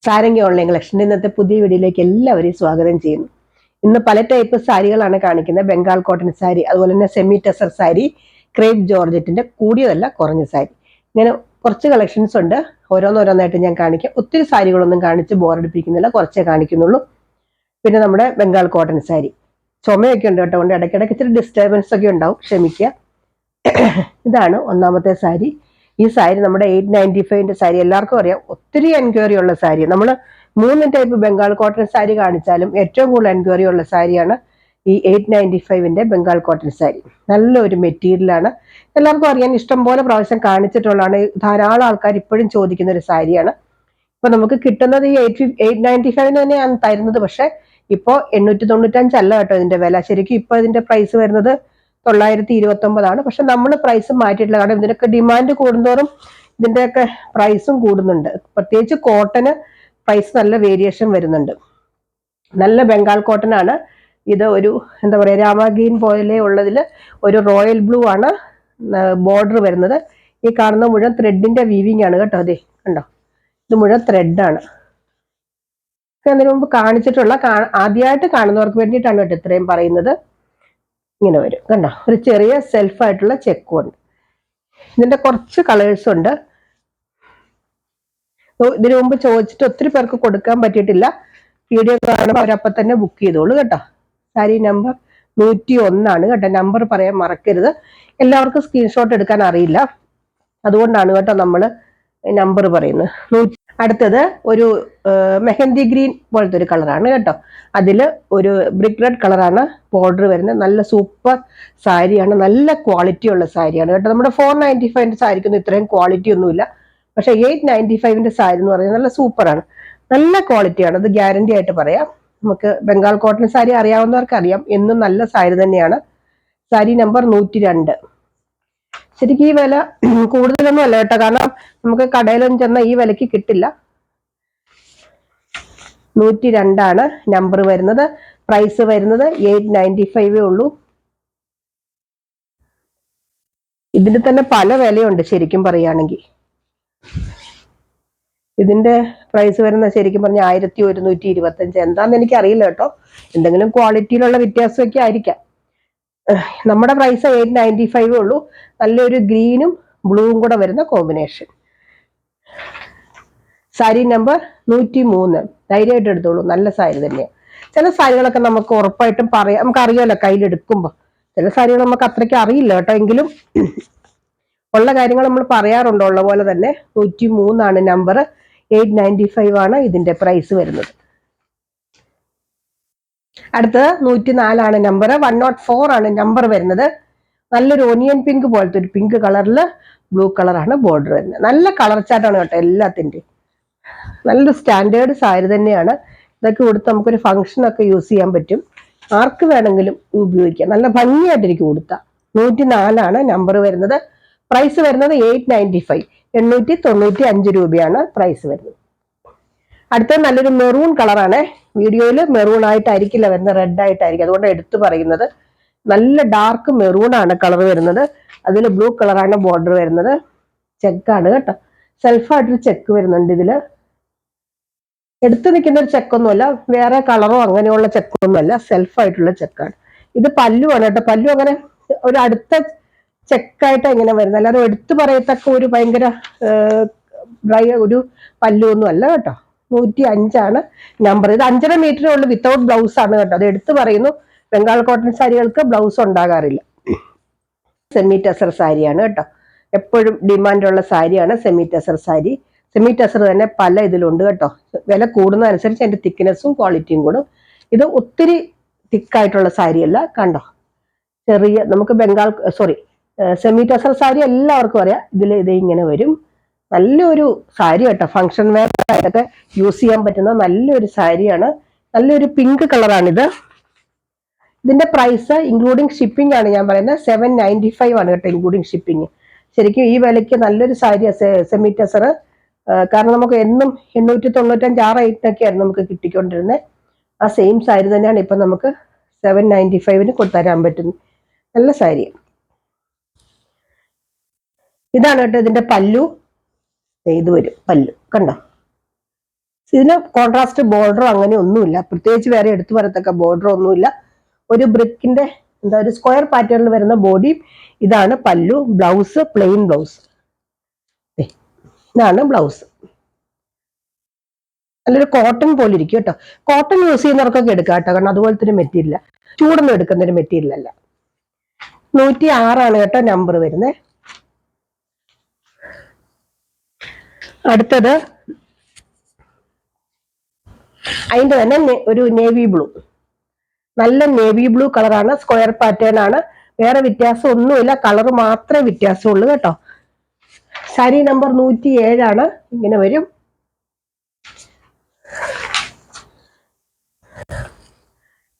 Sarangi online collection ഇന്നത്തെ പുതിയ വീഡിയോയിലേക്ക് എല്ലാവരെയും സ്വാഗതം ചെയ്യുന്നു. ഇന്ന് പല ടൈപ്പ് സാരികളാണ് കാണിക്കുന്നത്. ബംഗാൾ കോട്ടൺ സാരി, അതുപോലെ തന്നെ സെമി ടെസർ സാരി, ക്രേപ്പ് ജോർജറ്റിന്റെ കൂടിയതല്ല കുറഞ്ഞ സാരി, ഇങ്ങനെ കുറച്ച് കളക്ഷൻസ് ഉണ്ട്. ഓരോന്നോരോന്നായിട്ട് ഞാൻ കാണിക്കാം. ഒത്തിരി സാരികളൊന്നും കാണിച്ച് ബോറടിപ്പിക്കുന്നില്ല, കുറച്ചേ കാണിക്കുന്നുള്ളൂ. പിന്നെ നമ്മുടെ ബംഗാൾ കോട്ടൺ സാരി, ചുമയൊക്കെ ഉണ്ട് കേട്ടോ, കൊണ്ട് ഇടയ്ക്കിടയ്ക്ക് ഇച്ചിരി ഡിസ്റ്റർബൻസ് ഒക്കെ ഉണ്ടാവും, ക്ഷമിക്കുക. ഇതാണ് ഒന്നാമത്തെ സാരി. ഈ സാരി നമ്മുടെ 895 സാരി, എല്ലാവർക്കും അറിയാം, ഒത്തിരി എൻക്വയറി ഉള്ള സാരി. നമ്മൾ 3 ടൈപ്പ് ബംഗാൾ കോട്ടൺ സാരി കാണിച്ചാലും ഏറ്റവും കൂടുതൽ എൻക്വയറി ഉള്ള സാരിയാണ് ഈ 895 ബംഗാൾ കോട്ടൺ സാരി. നല്ലൊരു മെറ്റീരിയലാണ്, എല്ലാവർക്കും അറിയാൻ, ഇഷ്ടം പോലെ പ്രാവശ്യം കാണിച്ചിട്ടുള്ളതാണ്. ധാരാളം ആൾക്കാർ ഇപ്പോഴും ചോദിക്കുന്ന ഒരു സാരിയാണ്. ഇപ്പൊ നമുക്ക് കിട്ടുന്നത് ഈ 895 തന്നെയാണ് തരുന്നത്. പക്ഷെ ഇപ്പോ 895 അല്ല കേട്ടോ ഇതിന്റെ വില. ശരിക്കും ഇപ്പൊ ഇതിന്റെ പ്രൈസ് വരുന്നത് 929. പക്ഷെ നമ്മൾ പ്രൈസ് മാറ്റിയിട്ടില്ല, കാരണം ഇതിനൊക്കെ ഡിമാൻഡ് കൂടുന്തോറും ഇതിന്റെയൊക്കെ പ്രൈസും കൂടുന്നുണ്ട്. പ്രത്യേകിച്ച് കോട്ടന് പ്രൈസ് നല്ല വേരിയേഷൻ വരുന്നുണ്ട്. നല്ല ബംഗാൾ കോട്ടൺ ആണ് ഇത്. ഒരു എന്താ പറയാ, രാമഗ്രീൻ പോലെ ഉള്ളതിൽ ഒരു റോയൽ ബ്ലൂ ആണ് ബോർഡർ വരുന്നത്. ഈ കാണുന്ന മുഴുവൻ ത്രെഡിന്റെ വീവിങ് ആണ് കേട്ടോ. അതെ കണ്ടോ, ഇത് മുഴുവൻ ത്രെഡാണ്. അതിനു മുമ്പ് കാണിച്ചിട്ടുള്ള, ആദ്യമായിട്ട് കാണുന്നവർക്ക് വേണ്ടിയിട്ടാണ് കേട്ടോ ഇത്രയും പറയുന്നത്. ഇങ്ങനെ വരും കണ്ടോ, ഒരു ചെറിയ സെൽഫായിട്ടുള്ള ചെക്കും ഉണ്ട്. ഇതിന്റെ കുറച്ച് കളേഴ്സ് ഉണ്ട്. ഇതിനു മുമ്പ് ചോദിച്ചിട്ട് ഒത്തിരി പേർക്ക് കൊടുക്കാൻ പറ്റിയിട്ടില്ല. വീഡിയോ കാണുമ്പോൾ അവരപ്പം തന്നെ ബുക്ക് ചെയ്തോളൂ കേട്ടോ. സാരി നമ്പർ 101 കേട്ടോ. നമ്പർ പറയാൻ മറക്കരുത്. എല്ലാവർക്കും സ്ക്രീൻഷോട്ട് എടുക്കാൻ അറിയില്ല, അതുകൊണ്ടാണ് കേട്ടോ നമ്മൾ നമ്പർ പറയുന്നത്. അടുത്തത് ഒരു മെഹന്തി ഗ്രീൻ പോലത്തെ ഒരു കളറാണ് കേട്ടോ. അതിൽ ഒരു ബ്രിക്ക് റെഡ് കളറാണ് ബോർഡർ വരുന്നത്. നല്ല സൂപ്പർ സാരിയാണ്, നല്ല ക്വാളിറ്റി ഉള്ള സാരിയാണ് കേട്ടോ. നമ്മുടെ 495 സാരിക്കൊന്നും ഇത്രയും ക്വാളിറ്റി ഒന്നുമില്ല. പക്ഷെ 895 സാരി എന്ന് പറയുന്നത് നല്ല സൂപ്പറാണ്, നല്ല ക്വാളിറ്റിയാണ്, അത് ഗ്യാരണ്ടി ആയിട്ട് പറയാം. നമുക്ക് ബംഗാൾ കോട്ടൺ സാരി അറിയാവുന്നവർക്ക് അറിയാം, എന്നും നല്ല സാരി തന്നെയാണ്. സാരി നമ്പർ 102. ശരിക്കും ഈ വില കൂടുതലൊന്നും അല്ല കേട്ടോ, കാരണം നമുക്ക് കടയിലൊന്നും ചെന്നാൽ ഈ വിലക്ക് കിട്ടില്ല. 102 നമ്പർ വരുന്നത്. പ്രൈസ് വരുന്നത് 895 ഉള്ളൂ. ഇതിന് തന്നെ പല വിലയുണ്ട് ശരിക്കും പറയുകയാണെങ്കിൽ. ഇതിന്റെ പ്രൈസ് വരുന്ന ശരിക്കും പറഞ്ഞ 1125. എന്താന്ന് എനിക്ക് അറിയില്ല കേട്ടോ, എന്തെങ്കിലും ക്വാളിറ്റിയിലുള്ള വ്യത്യാസമൊക്കെ ആയിരിക്കാം. നമ്മുടെ പ്രൈസ് 895 ഉള്ളൂ. നല്ലൊരു ഗ്രീനും ബ്ലൂവും കൂടെ വരുന്ന കോമ്പിനേഷൻ. സാരി നമ്പർ 103. ധൈര്യമായിട്ട് എടുത്തോളൂ, നല്ല സാരി തന്നെയാണ്. ചില സാരികളൊക്കെ നമുക്ക് ഉറപ്പായിട്ടും പറയാം, നമുക്ക് അറിയാമല്ലോ കയ്യിലെടുക്കുമ്പോൾ. ചില സാരികൾ നമുക്ക് അത്രയ്ക്ക് അറിയില്ല കേട്ടോ, എങ്കിലും ഉള്ള കാര്യങ്ങൾ നമ്മൾ പറയാറുണ്ടോ, ഉള്ള പോലെ തന്നെ. 103 നമ്പർ. 895 ഇതിന്റെ പ്രൈസ് വരുന്നത്. അടുത്തത് 104 നമ്പർ. 104 നമ്പർ വരുന്നത്. നല്ലൊരു ഓനിയൻ പിങ്ക് പോലത്തെ ഒരു പിങ്ക് കളറിൽ ബ്ലൂ കളറാണ് ബോർഡർ വരുന്നത്. നല്ല കളർ ചാർട്ടാണ് കേട്ടോ എല്ലാത്തിൻ്റെയും. നല്ലൊരു സ്റ്റാൻഡേർഡ് സാരി തന്നെയാണ്. ഇതൊക്കെ കൊടുത്ത് നമുക്കൊരു ഫംഗ്ഷനൊക്കെ യൂസ് ചെയ്യാൻ പറ്റും, ആർക്ക് വേണമെങ്കിലും ഉപയോഗിക്കാം. നല്ല ഭംഗിയായിട്ടിരിക്കും കൊടുത്താൽ. 104 നമ്പർ വരുന്നത്. പ്രൈസ് വരുന്നത് 895, 895 രൂപയാണ് പ്രൈസ് വരുന്നത്. അടുത്തത് നല്ലൊരു മെറൂൺ കളറാണ്. വീഡിയോയിൽ മെറൂൺ ആയിട്ടായിരിക്കില്ല വരുന്നത്, റെഡ് ആയിട്ടായിരിക്കും, അതുകൊണ്ട് എടുത്തു പറയുന്നത്. നല്ല ഡാർക്ക് മെറൂൺ ആണ് കളർ വരുന്നത്. അതിൽ ബ്ലൂ കളറാണ് ബോർഡർ വരുന്നത്. ചെക്കാണ് കേട്ടോ, സെൽഫായിട്ടൊരു ചെക്ക് വരുന്നുണ്ട് ഇതില്. എടുത്തു നിൽക്കുന്ന ഒരു ചെക്കൊന്നുമല്ല, വേറെ കളറോ അങ്ങനെയുള്ള ചെക്കൊന്നുമല്ല, സെൽഫായിട്ടുള്ള ചെക്കാണ്. ഇത് പല്ലുവാണ് കേട്ടോ. പല്ലു അങ്ങനെ ഒരു അടുത്ത ചെക്കായിട്ട് ഇങ്ങനെ വരുന്നത്, അല്ലാതെ എടുത്തു പറയത്തക്ക ഒരു ഭയങ്കര ഡ്രൈ ഒരു പല്ലുവൊന്നും അല്ല കേട്ടോ. 105 നമ്പർ. ഇത് 5.5 മീറ്ററേ ഉള്ളൂ, വിത്തൗട്ട് ബ്ലൗസ് ആണ് കേട്ടോ. അത് എടുത്തു പറയുന്നു. ബംഗാൾ കോട്ടൺ സാരികൾക്ക് ബ്ലൗസ് ഉണ്ടാകാറില്ല. സെമി ടെസർ സാരിയാണ് കേട്ടോ, എപ്പോഴും ഡിമാൻഡുള്ള സാരിയാണ് സെമി ടെസർ സാരി. സെമി ടെസർ തന്നെ പല ഇതിലുണ്ട് കേട്ടോ. വില കൂടുന്നതനുസരിച്ച് അതിന്റെ തിക്നെസ്സും ക്വാളിറ്റിയും കൂടും. ഇത് ഒത്തിരി തിക്കായിട്ടുള്ള സാരിയല്ല, കണ്ടോ. ചെറിയ നമുക്ക് സെമി ടെസർ സാരി എല്ലാവർക്കും അറിയാം. ഇത് ഇങ്ങനെ വരും. നല്ലൊരു സാരി കേട്ടോ, ഫംഗ്ഷൻ വെയർ ആയിട്ടൊക്കെ യൂസ് ചെയ്യാൻ പറ്റുന്ന നല്ലൊരു സാരിയാണ്. നല്ലൊരു പിങ്ക് കളറാണിത്. ഇതിന്റെ പ്രൈസ് ഇൻക്ലൂഡിങ് ഷിപ്പിംഗ് ആണ് ഞാൻ പറയുന്നത്. 795 ആണ് കേട്ടോ, ഇൻക്ലൂഡിങ് ഷിപ്പിംഗ്. ശരിക്കും ഈ വിലയ്ക്ക് നല്ലൊരു സാരിയാണ് സെമി ടെസർ. കാരണം നമുക്ക് എന്നും 895 ആ റേറ്റിനൊക്കെയായിരുന്നു നമുക്ക് കിട്ടിക്കൊണ്ടിരുന്നത്. ആ സെയിം സാരി തന്നെയാണ് ഇപ്പൊ നമുക്ക് 795 കൊടുത്തരാൻ പറ്റുന്നത്. നല്ല സാരി. ഇതാണ് കേട്ടോ ഇതിന്റെ പല്ലു. ഇത് വരും പല്ലു, കണ്ടോ. ഇതിന് കോൺട്രാസ്റ്റ് ബോർഡറോ അങ്ങനെ ഒന്നുമില്ല, പ്രത്യേകിച്ച് വേറെ എടുത്തു പറയത്തക്ക ബോർഡറോ ഒന്നുമില്ല. ഒരു ബ്രിക്കിന്റെ ഒരു സ്ക്വയർ പാറ്റേണിൽ വരുന്ന ബോഡി. ഇതാണ് പല്ലു. Blouse plain blouse. ഇതാണ് ബ്ലൗസ്. നല്ലൊരു കോട്ടൺ പോലെ ഇരിക്കും കേട്ടോ. കോട്ടൺ യൂസ് ചെയ്യുന്നവർക്കൊക്കെ എടുക്കാം കേട്ടോ, കാരണം അതുപോലത്തെ ഒരു മെറ്റീരിയൽ, ചൂടൊന്നും എടുക്കുന്ന ഒരു മെറ്റീരിയൽ അല്ല. 106 കേട്ടോ നമ്പർ വരുന്നത്. അടുത്തത് അതിന്റെ തന്നെ ഒരു നേവി ബ്ലൂ. നല്ല നേവി ബ്ലൂ കളറാണ്, സ്ക്വയർ പാറ്റേൺ ആണ്, വേറെ വ്യത്യാസം ഒന്നുമില്ല, കളർ മാത്രമേ വ്യത്യാസമുള്ളൂ കേട്ടോ. സാരി നമ്പർ 107 ഇങ്ങനെ വരും.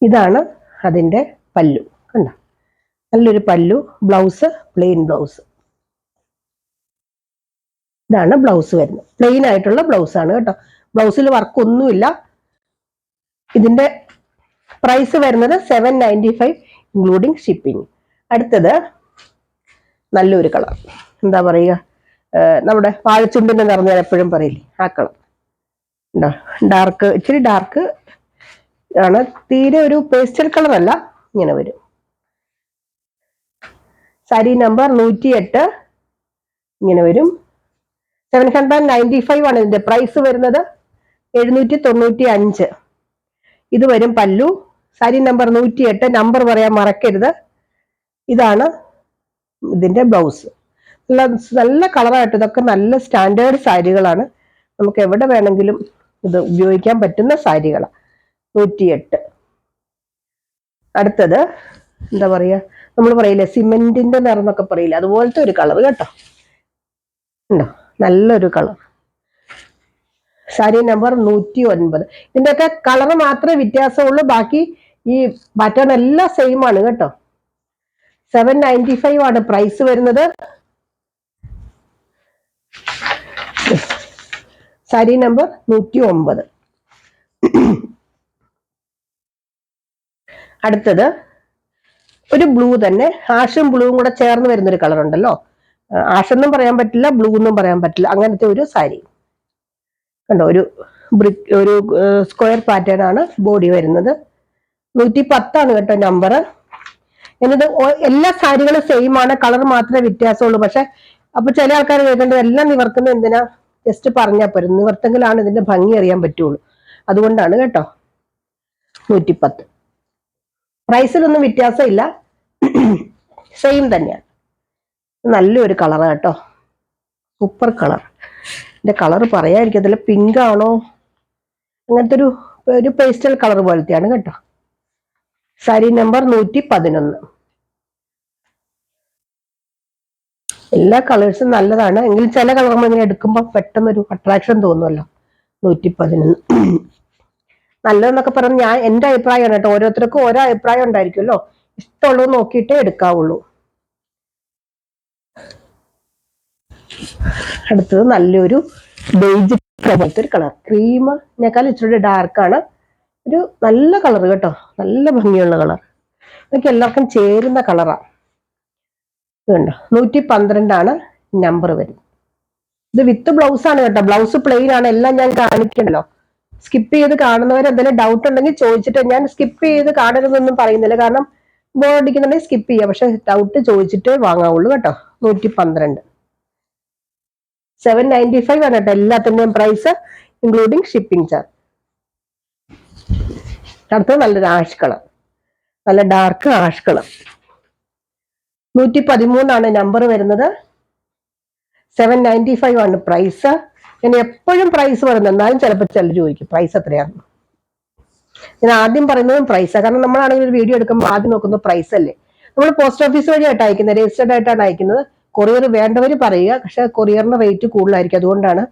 ഇതാണ് അതിന്റെ പല്ലു. കണ്ടോ, നല്ലൊരു പല്ലു. Blouse plain blouse. ഇതാണ് ബ്ലൗസ് വരുന്നത്. പ്ലെയിൻ ആയിട്ടുള്ള ബ്ലൗസ് ആണ് കേട്ടോ. ബ്ലൗസിൽ വർക്ക് ഒന്നുമില്ല. ഇതിന്റെ പ്രൈസ് വരുന്നത് 795 ഇൻക്ലൂഡിങ് ഷിപ്പിംഗ്. അടുത്തത് നല്ലൊരു കളർ, എന്താ പറയുക, നമ്മുടെ വാഴച്ചുണ്ടിന്റെ നിറഞ്ഞ എപ്പോഴും പറയില്ലേ, ആ കളർ. ഡാർക്ക്, ഇച്ചിരി ഡാർക്ക് ആണ്, തീരെ ഒരു പേസ്റ്റൽ കളർ അല്ല. ഇങ്ങനെ വരും. സാരി നമ്പർ 108 ഇങ്ങനെ വരും. 795 ആണ് ഇതിന്റെ പ്രൈസ് വരുന്നത്. 795 ഇത് വരും പല്ലു. സാരി നമ്പർ 108, നമ്പർ പറയാൻ മറക്കരുത്. ഇതാണ് ഇതിന്റെ ബ്ലൗസ്. നല്ല കളറായിട്ട്, ഇതൊക്കെ നല്ല സ്റ്റാൻഡേർഡ് സാരികളാണ്, നമുക്ക് എവിടെ വേണമെങ്കിലും ഇത് ഉപയോഗിക്കാൻ പറ്റുന്ന സാരികളാണ്. 108. അടുത്തത് എന്താ പറയാ, നമ്മൾ പറയില്ലേ സിമെന്റിന്റെ നിറം എന്നൊക്കെ പറയില്ലേ, അതുപോലത്തെ ഒരു കളർ കേട്ടോ. ഉണ്ടോ, നല്ലൊരു കളർ. സാരി നമ്പർ 109. ഇതിന്റെയൊക്കെ കളർ മാത്രമേ വ്യത്യാസമുള്ളൂ, ബാക്കി ഈ പാറ്റേൺ എല്ലാം സെയിം ആണ് കേട്ടോ. 795 ആണ് പ്രൈസ് വരുന്നത്. സാരി നമ്പർ 109. അടുത്തത് ഒരു ബ്ലൂ തന്നെ, ആഷും ബ്ലൂവും കൂടെ ചേർന്ന് വരുന്നൊരു കളർ ഉണ്ടല്ലോ. ആഷെന്നും പറയാൻ പറ്റില്ല, ബ്ലൂ എന്നും പറയാൻ പറ്റില്ല, അങ്ങനത്തെ ഒരു സാരി കണ്ടോ. ഒരു ബ്രിക്ക്, ഒരു സ്ക്വയർ പാറ്റേൺ ആണ് ബോഡി വരുന്നത്. 110 കേട്ടോ നമ്പർ. എന്നിട്ട് എല്ലാ സാരികളും സെയിം ആണ്, കളർ മാത്രമേ വ്യത്യാസമുള്ളൂ. പക്ഷെ അപ്പൊ ചില ആൾക്കാർ കേൾക്കേണ്ടത് എല്ലാം നിവർക്കുന്നത് എന്തിനാ, ജസ്റ്റ് പറഞ്ഞാൽ പോരും, നിവർത്തങ്കിലാണ് ഇതിന്റെ ഭംഗി അറിയാൻ പറ്റുള്ളൂ, അതുകൊണ്ടാണ് കേട്ടോ. 110. പ്രൈസിലൊന്നും വ്യത്യാസമില്ല, സെയിം തന്നെയാണ്. നല്ലൊരു കളർ കേട്ടോ, സൂപ്പർ കളർ. ഇതിന്റെ കളർ പറയാതിരിക്കത്തില്ല, പിങ്ക് ആണോ, അങ്ങനത്തെ ഒരു പേസ്റ്റൽ കളർ പോലത്തെയാണ് കേട്ടോ. സാരി നമ്പർ 111. എല്ലാ കളേഴ്സും നല്ലതാണ്, എങ്കിലും ചില കളർ നമ്മൾ ഇങ്ങനെ എടുക്കുമ്പോൾ പെട്ടെന്നൊരു അട്രാക്ഷൻ തോന്നുമല്ലോ. 111 നല്ലതെന്നൊക്കെ പറഞ്ഞാൽ ഞാൻ എന്റെ അഭിപ്രായമാണ് കേട്ടോ, ഓരോരുത്തർക്കും ഓരോ അഭിപ്രായം ഉണ്ടായിരിക്കുമല്ലോ, ഇഷ്ടമുള്ളത് നോക്കിയിട്ടേ എടുക്കാവുള്ളൂ. അടുത്തത് നല്ലൊരു ബേജ് പോലത്തെ ഒരു കളർ, ക്രീമിനേക്കാൾ ഇച്ചിരി ഡാർക്കാണ്, ഒരു നല്ല കളർ കേട്ടോ, നല്ല ഭംഗിയുള്ള കളർ, ഇതൊക്കെ എല്ലാവർക്കും ചേരുന്ന കളറാണ്. ഇതുണ്ടോ, 112 നമ്പർ വരും. ഇത് വിത്ത് ബ്ലൗസ് ആണ് കേട്ടോ, ബ്ലൗസ് പ്ലെയിൻ ആണ്. എല്ലാം ഞാൻ കാണിക്കണല്ലോ, സ്കിപ്പ് ചെയ്ത് കാണുന്നവർ എന്തെങ്കിലും ഡൗട്ട് ഉണ്ടെങ്കിൽ ചോദിച്ചിട്ട്, ഞാൻ സ്കിപ്പ് ചെയ്ത് കാണരുതെന്നൊന്നും പറയുന്നില്ല, കാരണം ബോർഡ് അടിക്കുന്നുണ്ടെങ്കിൽ സ്കിപ്പ് ചെയ്യാം, പക്ഷെ ഡൗട്ട് ചോദിച്ചിട്ടേ വാങ്ങാവുള്ളൂ കേട്ടോ. 112. 795 ആണ് കേട്ടോ എല്ലാത്തിന്റെയും പ്രൈസ്, ഇൻക്ലൂഡിങ് ഷിപ്പിംഗ് ചാർജ്. അടുത്തത് നല്ലൊരു ആഷ് കളർ, നല്ല ഡാർക്ക് ആഷ് കളർ. 113 നമ്പർ വരുന്നത്. 795 ആണ് പ്രൈസ്. ഞാൻ എപ്പോഴും പ്രൈസ് പറയുന്നത്, എന്നാലും ചിലപ്പോൾ ചിലർ ചോദിക്കും പ്രൈസ് എത്രയാണ്. ഞാൻ ആദ്യം പറയുന്നതും പ്രൈസാണ്, കാരണം നമ്മളാണെങ്കിൽ ഒരു വീഡിയോ എടുക്കുമ്പോൾ ആദ്യം നോക്കുന്നത് പ്രൈസ് അല്ലേ. നമ്മൾ പോസ്റ്റ് ഓഫീസ് വഴിയായിട്ട് അയക്കുന്നത്, രജിസ്റ്റേർഡ് ആയിട്ടാണ് അയക്കുന്നത്. കൊറിയർ വേണ്ടവർ പറയുക, പക്ഷെ കൊറിയറിന്റെ റേറ്റ് കൂടുതലായിരിക്കും, അതുകൊണ്ടാണ്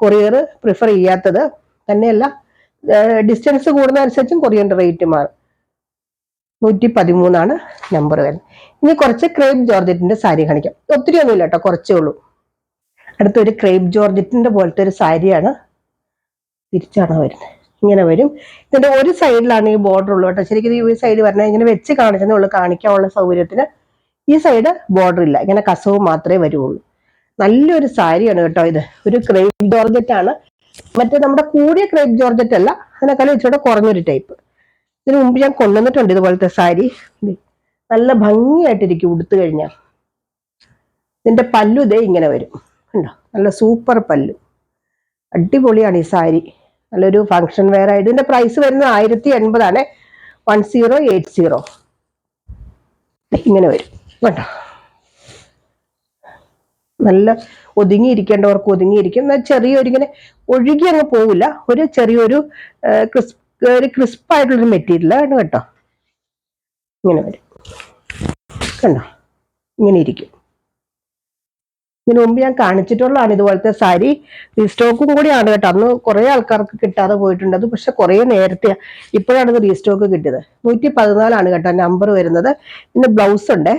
കൊറിയർ പ്രിഫർ ചെയ്യാത്തത്. തന്നെയല്ല, ഡിസ്റ്റൻസ് കൂടുന്നതനുസരിച്ചും കൊറിയറിന്റെ റേറ്റ് മാറും. 113 നമ്പർ വരുന്നത്. ഇനി കുറച്ച് ക്രേപ്പ് ജോർജറ്റിന്റെ സാരി കാണിക്കാം, ഒത്തിരി ഒന്നുമില്ല കേട്ടോ, കുറച്ചേ ഉള്ളൂ. അടുത്തൊരു ക്രേപ്പ് ജോർജറ്റിന്റെ പോലത്തെ ഒരു സാരിയാണ്, തിരിച്ചാണ് വരുന്നത്, ഇങ്ങനെ വരും. ഇതിന്റെ ഒരു സൈഡിലാണ് ഈ ബോർഡർ ഉള്ളു കേട്ടോ, ശരിക്കും ഈ സൈഡ് വരണേ ഇങ്ങനെ വെച്ച് കാണിച്ചതേ ഉള്ളൂ, കാണിക്കാനുള്ള സൗകര്യത്തിന്. ഈ സൈഡ് ബോർഡർ ഇല്ല, ഇങ്ങനെ കസവ് മാത്രമേ വരുള്ളൂ. നല്ലൊരു സാരിയാണ് കേട്ടോ ഇത്, ഒരു ക്രേപ്പ് ജോർജറ്റ് ആണ്. മറ്റേ നമ്മുടെ കൂടിയ ക്രേപ്പ് ജോർജറ്റ് അല്ല, അതിനേക്കാളും ഇച്ചിരി കുറഞ്ഞൊരു ടൈപ്പ്. ഇതിനു മുമ്പ് ഞാൻ കൊണ്ടുവന്നിട്ടുണ്ട് ഇതുപോലത്തെ സാരി. നല്ല ഭംഗിയായിട്ടിരിക്കും ഉടുത്തു കഴിഞ്ഞാൽ. ഇതിന്റെ പല്ലു ഇതേ ഇങ്ങനെ വരും, ഉണ്ടോ? നല്ല സൂപ്പർ പല്ലു, അടിപൊളിയാണ് ഈ സാരി. നല്ലൊരു ഫങ്ഷൻ വെയർ ആയിട്ട്. ഇതിന്റെ പ്രൈസ് വരുന്നത് 1080 1080. ഇങ്ങനെ വരും കേട്ടോ. നല്ല ഒതുങ്ങിയിരിക്കേണ്ടവർക്ക് ഒതുങ്ങിയിരിക്കും. ചെറിയൊരു ഇങ്ങനെ ഒഴുകി അങ്ങ് പോവില്ല, ഒരു ചെറിയൊരു ക്രിസ്പായിട്ടുള്ളൊരു മെറ്റീരിയൽ ആണ് കേട്ടോ. ഇങ്ങനെ വരും കണ്ടോ, ഇങ്ങനെ ഇരിക്കും. ഇതിനു മുമ്പ് ഞാൻ കാണിച്ചിട്ടുള്ളതാണ് ഇതുപോലത്തെ സാരി. റീസ്റ്റോക്കും കൂടിയാണ് കേട്ടോ. അന്ന് കുറെ ആൾക്കാർക്ക് കിട്ടാതെ പോയിട്ടുണ്ട്. അത് പക്ഷെ കുറെ നേരത്തെ, ഇപ്പോഴാണ് ഇത് റീസ്റ്റോക്ക് കിട്ടിയത്. 114 കേട്ടോ നമ്പർ വരുന്നത്. ഇതിന്റെ ബ്ലൗസ് ഉണ്ട്.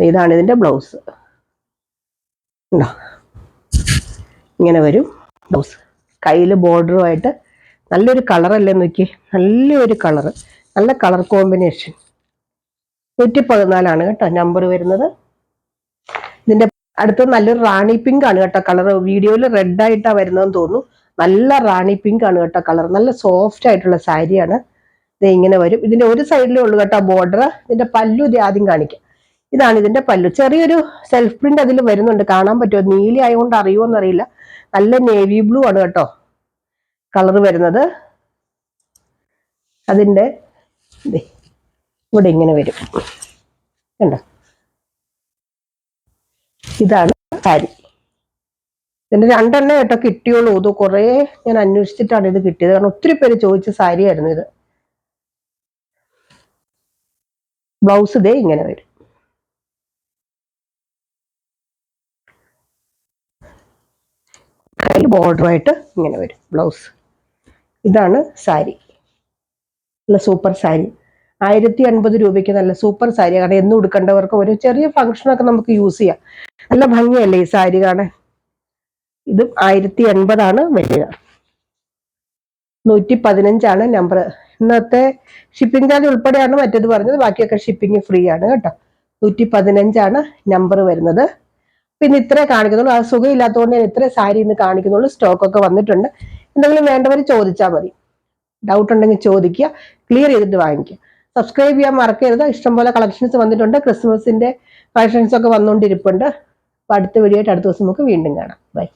ഇതാണ് ഇതിന്റെ ബ്ലൗസ്, ഉണ്ടോ? ഇങ്ങനെ വരും ബ്ലൗസ്. കയ്യിൽ ബോർഡറുമായിട്ട് നല്ലൊരു കളറല്ലേ നോക്കി, നല്ലൊരു കളറ്, നല്ല കളർ കോമ്പിനേഷൻ. 114 കേട്ടോ നമ്പർ വരുന്നത്. ഇതിന്റെ അടുത്ത് നല്ലൊരു റാണി പിങ്ക് ആണ് കേട്ടോ കളർ. വീഡിയോയിൽ റെഡ് ആയിട്ടാണ് വരുന്നതെന്ന് തോന്നുന്നു. നല്ല റാണി പിങ്ക് ആണ് കേട്ടോ കളർ. നല്ല സോഫ്റ്റ് ആയിട്ടുള്ള സാരിയാണ്. ഇത് ഇങ്ങനെ വരും. ഇതിന്റെ ഒരു സൈഡിലേ ഉള്ളൂ കേട്ടോ ബോർഡർ. ഇതിന്റെ പല്ലു ഇത് ആദ്യം കാണിക്കാം. ഇതാണ് ഇതിന്റെ പല്ലു. ചെറിയൊരു സെൽഫ് പ്രിന്റ് അതിൽ വരുന്നുണ്ട്, കാണാൻ പറ്റുമോ? നീലി ആയതുകൊണ്ട് അറിയുമോന്നറിയില്ല. നല്ല നേവി ബ്ലൂ ആണ് കേട്ടോ കളർ വരുന്നത്. അതിന്റെ ഇവിടെ ഇങ്ങനെ വരും കണ്ടോ. ഇതാണ് സാരി. ഇതിന്റെ 2 എണ്ണം കേട്ടോ കിട്ടിയുള്ളൂ. ഇത് കുറെ ഞാൻ അന്വേഷിച്ചിട്ടാണ് ഇത് കിട്ടിയത്, കാരണം ഒത്തിരി പേര് ചോദിച്ച സാരി ആയിരുന്നു ഇത്. ബ്ലൗസ് ഇതേ ഇങ്ങനെ വരും. കൈ ബോർഡറുമായിട്ട് ഇങ്ങനെ വരും ബ്ലൗസ്. ഇതാണ് സാരി. നല്ല സൂപ്പർ സാരി. 1080 നല്ല സൂപ്പർ സാരി. കാരണം എന്നും ഉടുക്കേണ്ടവർക്ക് ഒരു ചെറിയ ഫംഗ്ഷനൊക്കെ നമുക്ക് യൂസ് ചെയ്യാം. നല്ല ഭംഗിയല്ലേ ഈ സാരി കാണാൻ. ഇതും 1080 വരിക. 115 നമ്പർ. ഇന്നത്തെ ഷിപ്പിംഗ് ചാർജ് ഉൾപ്പെടെയാണ് മറ്റേത് പറഞ്ഞത്. ബാക്കിയൊക്കെ ഷിപ്പിംഗ് ഫ്രീ ആണ് കേട്ടോ. 115 നമ്പർ വരുന്നത്. പിന്നെ ഇത്രേ കാണിക്കുന്നുള്ളൂ. അത് സുഖമില്ലാത്തതുകൊണ്ട് ഞാൻ ഇത്രേ സാരി ഇന്ന് കാണിക്കുന്നുള്ളൂ. സ്റ്റോക്കൊക്കെ വന്നിട്ടുണ്ട്. എന്തെങ്കിലും വേണ്ടവർ ചോദിച്ചാൽ മതി. ഡൗട്ട് ഉണ്ടെങ്കിൽ ചോദിക്കുക, ക്ലിയർ ചെയ്തിട്ട് വാങ്ങിക്കുക. സബ്സ്ക്രൈബ് ചെയ്യാൻ മറക്കരുത്. ഇഷ്ടംപോലെ കളക്ഷൻസ് വന്നിട്ടുണ്ട്. ക്രിസ്മസിന്റെ കളക്ഷൻസ് ഒക്കെ വന്നുകൊണ്ടിരിപ്പുണ്ട്. അടുത്ത വീഡിയോ ആയിട്ട് അടുത്ത ദിവസം നമുക്ക് വീണ്ടും കാണാം. ബൈ.